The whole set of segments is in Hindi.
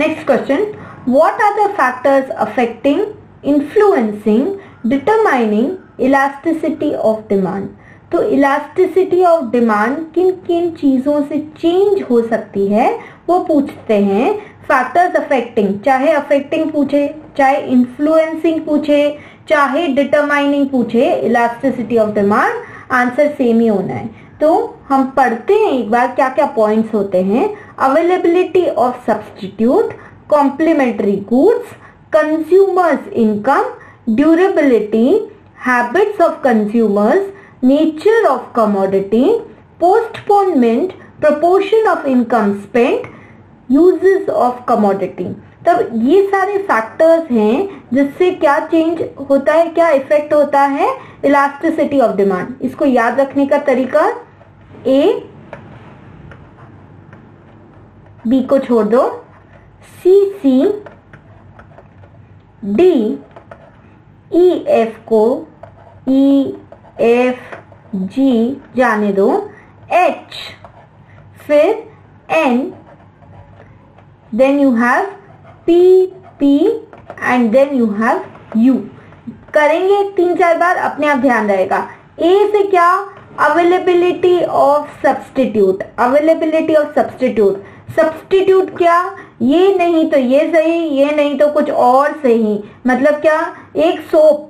Next question, what are the factors affecting, influencing, determining elasticity of demand? तो इलास्टिसिटी ऑफ डिमांड किन किन चीजों से चेंज हो सकती है वो पूछते हैं। फैक्टर्स अफेक्टिंग, चाहे अफेक्टिंग पूछे, चाहे इन्फ्लुएंसिंग पूछे, चाहे डिटरमाइनिंग पूछे elasticity of demand, answer same ही होना है। तो हम पढ़ते हैं एक बार क्या क्या पॉइंट्स होते हैं। Availability of substitute, complementary goods, consumers income, durability, habits of consumers, nature of commodity, postponement, proportion of income spent, uses of commodity. तब ये सारे फैक्टर्स हैं जिससे क्या चेंज होता है, क्या इफेक्ट होता है इलास्टिसिटी ऑफ डिमांड। इसको याद रखने का तरीका, ए बी को छोड़ दो, सी डी ई एफ को ई एफ जी जाने दो, एच, फिर N, then you have P, P and then you have U। करेंगे 3-4 बार, अपने आप ध्यान रहेगा। A से क्या, availability of substitute, availability of substitute, substitute क्या, ये नहीं तो ये सही, ये नहीं तो कुछ और सही। मतलब क्या, एक सोप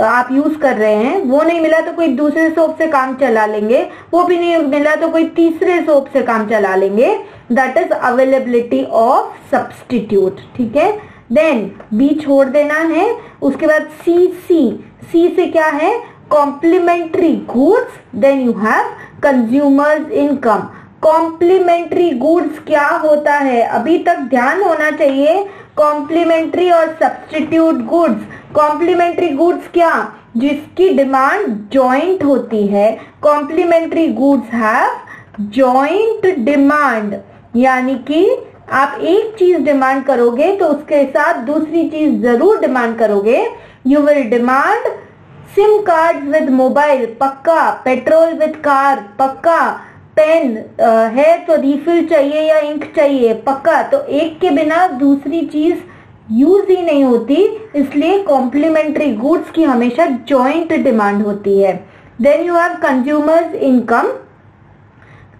आप यूज कर रहे हैं, वो नहीं मिला तो कोई दूसरे सोप से काम चला लेंगे, वो भी नहीं मिला तो कोई तीसरे सोप से काम चला लेंगे। That is availability of substitute, ठीक है। देन बी छोड़ देना है। उसके बाद सी से क्या है, complementary goods, then you have consumers income. Complementary goods क्या होता है, अभी तक ध्यान होना चाहिए, कॉम्प्लीमेंट्री और सब्स्टिट्यूट गुड्स। कॉम्प्लीमेंट्री गुड्स क्या, जिसकी डिमांड जॉइंट होती है। Complementary goods have joint demand, यानी कि आप एक चीज डिमांड करोगे तो उसके साथ दूसरी चीज जरूर डिमांड करोगे। You will demand SIM card with mobile, पक्का। पेट्रोल विद कार, पक्का। पेन है तो रिफिल चाहिए या इंक चाहिए, पक्का। तो एक के बिना दूसरी चीज यूज ही नहीं होती, इसलिए कॉम्प्लीमेंट्री गुड्स की हमेशा जॉइंट डिमांड होती है। Then you have consumers income.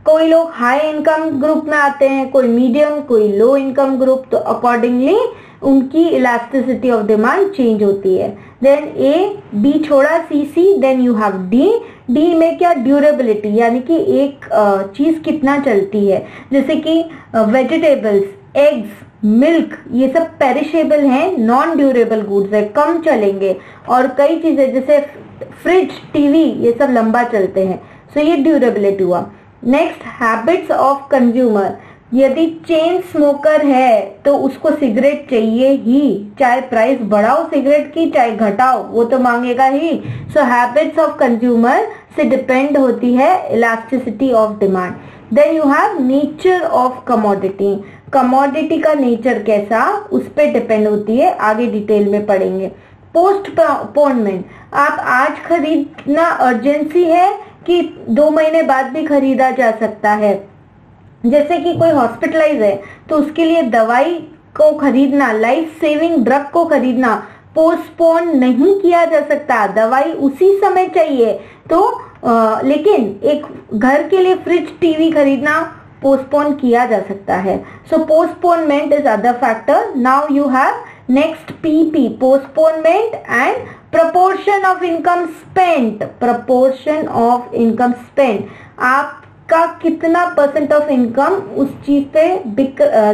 कोई लोग हाई इनकम ग्रुप में आते हैं, कोई मीडियम, कोई लो इनकम ग्रुप, तो अकॉर्डिंगली उनकी इलास्टिसिटी ऑफ डिमांड चेंज होती है। देन ए बी छोड़ा, सी देन यू हैव डी में क्या, ड्यूरेबिलिटी, यानी कि एक चीज कितना चलती है। जैसे कि वेजिटेबल्स, एग्स, मिल्क, ये सब पेरिशेबल हैं, नॉन ड्यूरेबल गुड्स है, कम चलेंगे। और कई चीजें जैसे फ्रिज, टीवी, ये सब लंबा चलते हैं, सो ये ड्यूरेबिलिटी हुआ। Next, habits of consumer. यदि चेन स्मोकर है तो उसको सिगरेट चाहिए ही, चाहे प्राइस बढ़ाओ सिगरेट की चाहे घटाओ, वो तो मांगेगा ही। सो हैबिट्स ऑफ कंज्यूमर से डिपेंड होती है elasticity of demand. Then you have nature of commodity. Commodity का नेचर कैसा, उस पर डिपेंड होती है, आगे डिटेल में पढ़ेंगे। पोस्टपोनमेंट, आप आज खरीदना अर्जेंसी है कि 2 महीने बाद भी खरीदा जा सकता है। जैसे कि कोई हॉस्पिटलाइज है तो उसके लिए दवाई को खरीदना, लाइफ सेविंग ड्रग को खरीदना पोस्टपोन नहीं किया जा सकता, दवाई उसी समय चाहिए। तो लेकिन एक घर के लिए फ्रिज, टीवी खरीदना पोस्टपोन किया जा सकता है। So postponement is other factor. Now you have next PP, postponement and proportion of income spent. Proportion of income spent, आपका कितना % ऑफ इनकम उस चीज पे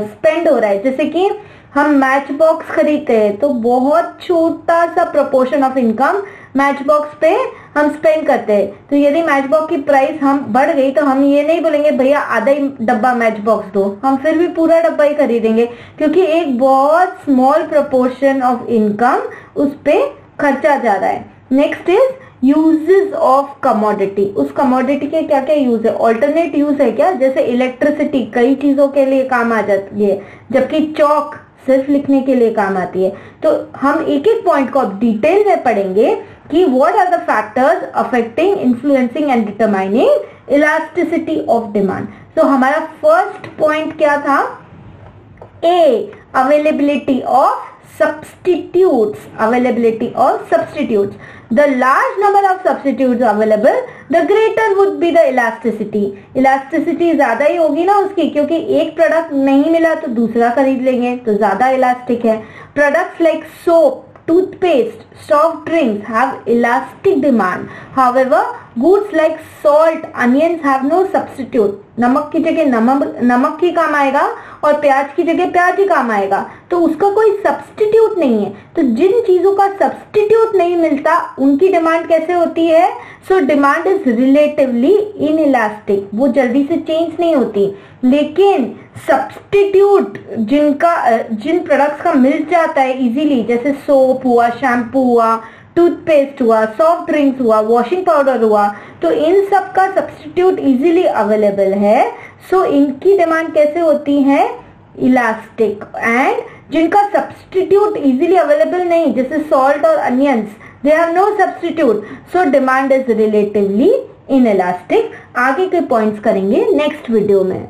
स्पेंड हो रहा है। जैसे कि हम मैच बॉक्स खरीदते हैं तो बहुत छोटा सा proportion of income match box पे हम स्पेंड करते हैं। तो यदि मैच बॉक्स की प्राइस हम बढ़ गई तो हम ये नहीं बोलेंगे भैया आधा ही डब्बा मैच बॉक्स दो, हम फिर भी पूरा डब्बा ही खरीदेंगे, क्योंकि एक बहुत स्मॉल प्रपोर्शन ऑफ इनकम उस पे खर्चा जा रहा है। Next is uses of commodity. उस कमोडिटी के क्या क्या यूज है, ऑल्टरनेट यूज है क्या, जैसे इलेक्ट्रिसिटी कई चीजों के लिए काम आ जाती है, जबकि चौक सिर्फ लिखने के लिए काम आती है। तो हम एक एक पॉइंट को अब डिटेल में पढ़ेंगे कि what are the factors affecting, influencing and determining elasticity of demand. तो हमारा फर्स्ट पॉइंट क्या था, A, availability of substitutes. Availability of substitutes. The large number of substitutes available, the greater would be the elasticity. Elasticity ज्यादा ही होगी ना उसकी, क्योंकि एक प्रोडक्ट नहीं मिला तो दूसरा खरीद लेंगे, तो ज्यादा इलास्टिक है. Products like soap, toothpaste, soft drinks have elastic demand. However, goods like salt, onions have no substitute. नमक की जगह नमक ही काम आएगा और प्याज की जगह प्याज ही काम आएगा, तो उसका कोई सब्स्टिट्यूट नहीं है. तो जिन चीजों का सब्स्टिट्यूट नहीं मिलता उनकी डिमांड कैसे होती है? सो डिमांड इज रिलेटिवली इनइलास्टिक, वो जल्दी से चेंज नहीं होती. लेकिन सब्स्टिट्यूट जिन प्रोडक्ट्स का मिल जाता है इजीली, जैसे सोप हुआ, शैम्पू हुआ, टूथपेस्ट हुआ, सॉफ्ट ड्रिंक्स हुआ, वॉशिंग पाउडर हुआ, तो इन सब का सब्स्टिट्यूट इजीली अवेलेबल है. सो इनकी डिमांड कैसे होती है? इलास्टिक. एंड जिनका सब्स्टिट्यूट इजीली अवेलेबल नहीं, जैसे सॉल्ट और onions, they have no substitute, so demand is relatively inelastic. आगे के पॉइंट्स करेंगे नेक्स्ट वीडियो में.